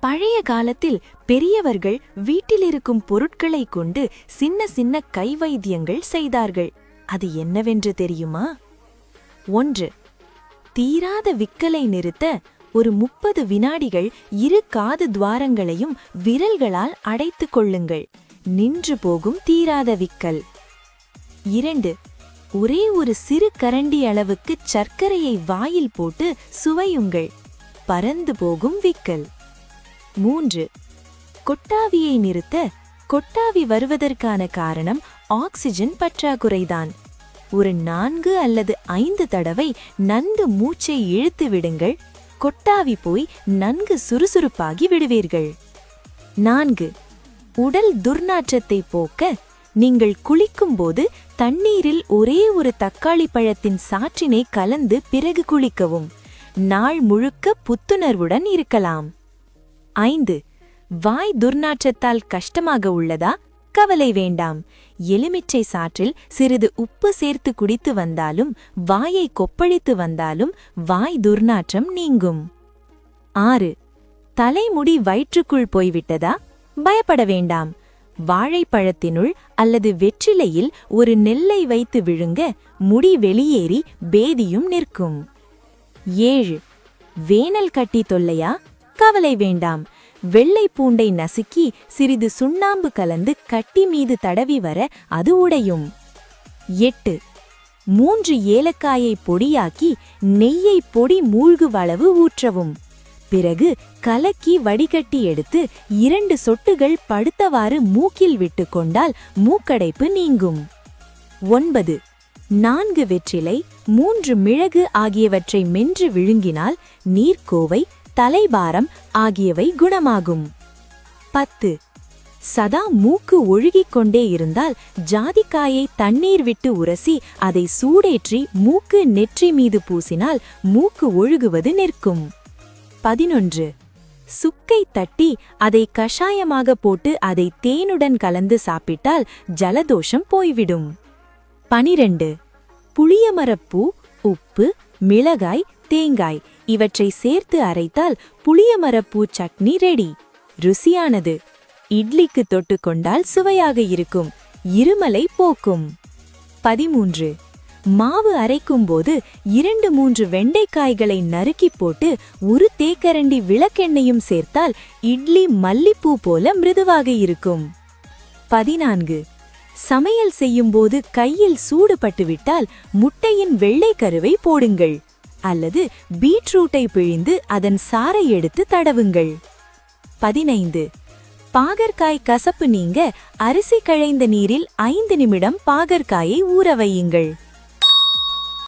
பழைய காலத்தில் பெரியவர்கள் வீட்டிலிருக்கும் பொருட்களை கொண்டு சின்ன சின்ன கைவைத்தியங்கள் செய்தார்கள். அது என்னவென்று தெரியுமா? 1. தீராத விக்கலை நிறுத்த ஒரு 30 வினாடிகள் இரு காது துவாரங்களையும் விரல்களால் அடைத்துக் கொள்ளுங்கள். நின்று போகும் தீராத விக்கல். 2. ஒரே ஒரு சிறு கரண்டி அளவுக்கு சர்க்கரையை வாயில் போட்டு சுவையுங்கள். பறந்து போகும் விக்கல். 3. கொட்டாவியை நிறுத்த கொட்டாவி வருவதற்கான காரணம் ஆக்சிஜன் பற்றாக்குறைதான். ஒரு 4 அல்லது 5 தடவை நன்கு மூச்சை இழுத்து விடுங்கள். கொட்டாவி போய் நன்கு சுறுசுறுப்பாகி விடுவீர்கள். 4. உடல் துர்நாற்றத்தை போக்க நீங்கள் குளிக்கும்போது தண்ணீரில் ஒரே ஒரு தக்காளி பழத்தின் சாற்றினை கலந்து பிறகு குளிக்கவும். நாள் முழுக்க புத்துணர்வுடன் இருக்கலாம். 5. வாய் துர்நாற்றத்தால் கஷ்டமாக உள்ளதா? கவலை வேண்டாம். எலுமிச்சை சாற்றில் சிறிது உப்பு சேர்த்து குடித்து வந்தாலும் வாயை கொப்பளித்து வந்தாலும் வாய் துர்நாற்றம் நீங்கும். 6. தலைமுடி வயிற்றுக்குள் போய்விட்டதா? பயப்பட வேண்டாம். வாழைப்பழத்தினுள் அல்லது வெற்றிலையில் ஒரு நெல்லை வைத்து விழுங்க முடி வெளியேறி பேதியும் நிற்கும். 7. வேனல் கட்டி தொல்லையா? கவலை வேண்டாம். வெள்ளை பூண்டை நசுக்கி சிறிது சுண்ணாம்பு கலந்து கட்டி மீது தடவி வர அது உடையும். 8. 3 ஏலக்காயை பொடியாக்கி நெய்யை பொடி மூழ்குவளவு ஊற்றவும். பிறகு கலக்கி வடிகட்டி எடுத்து 2 சொட்டுகள் படுத்தவாறு மூக்கில் விட்டு கொண்டால் மூக்கடைப்பு நீங்கும். 9. 4 வெற்றிலை 3 மிளகு ஆகியவற்றை மென்று விழுங்கினால் நீர்க்கோவை தலைபாரம் ஆகியவை குணமாகும். 10. சதா மூக்கு ஒழுகிக் கொண்டே இருந்தால் ஜாதிக்காயை தண்ணீர் விட்டு உரசி அதை சூடேற்றி மூக்கு நெற்றி மீது பூசினால் மூக்கு ஒழுகுவது நிற்கும். 11. சுக்கை தட்டி அதை கஷாயமாக போட்டு அதை தேனுடன் கலந்து சாப்பிட்டால் ஜலதோஷம் போய்விடும். 12. புளியமரப்பூ, உப்பு, மிளகாய், தேங்காய் இவற்றை சேர்த்து அரைத்தால் புளியமரப்பூ சட்னி ரெடி. ருசியானது. இட்லிக்கு தொட்டுக்கொண்டால் சுவையாக இருக்கும். இருமலை போக்கும். 13. மாவு அரைக்கும்போது 2-3 வெண்டைக்காய்களை நறுக்கி போட்டு ஒரு தேக்கரண்டி விளக்கெண்ணையும் சேர்த்தால் இட்லி மல்லிப்பூ போல மிருதுவாக இருக்கும். 14. சமையல் செய்யும்போது கையில் சூடுபட்டுவிட்டால் முட்டையின் வெள்ளைக்கருவை போடுங்கள். அல்லது பீட்ரூட்டை பிழிந்து அதன் சாறை எடுத்து தடவுங்கள். 15. பாகற்காய் கசப்பு நீங்க அரிசி களைந்த நீரில் 5 நிமிடம் பாகற்காயை ஊற வையுங்கள்.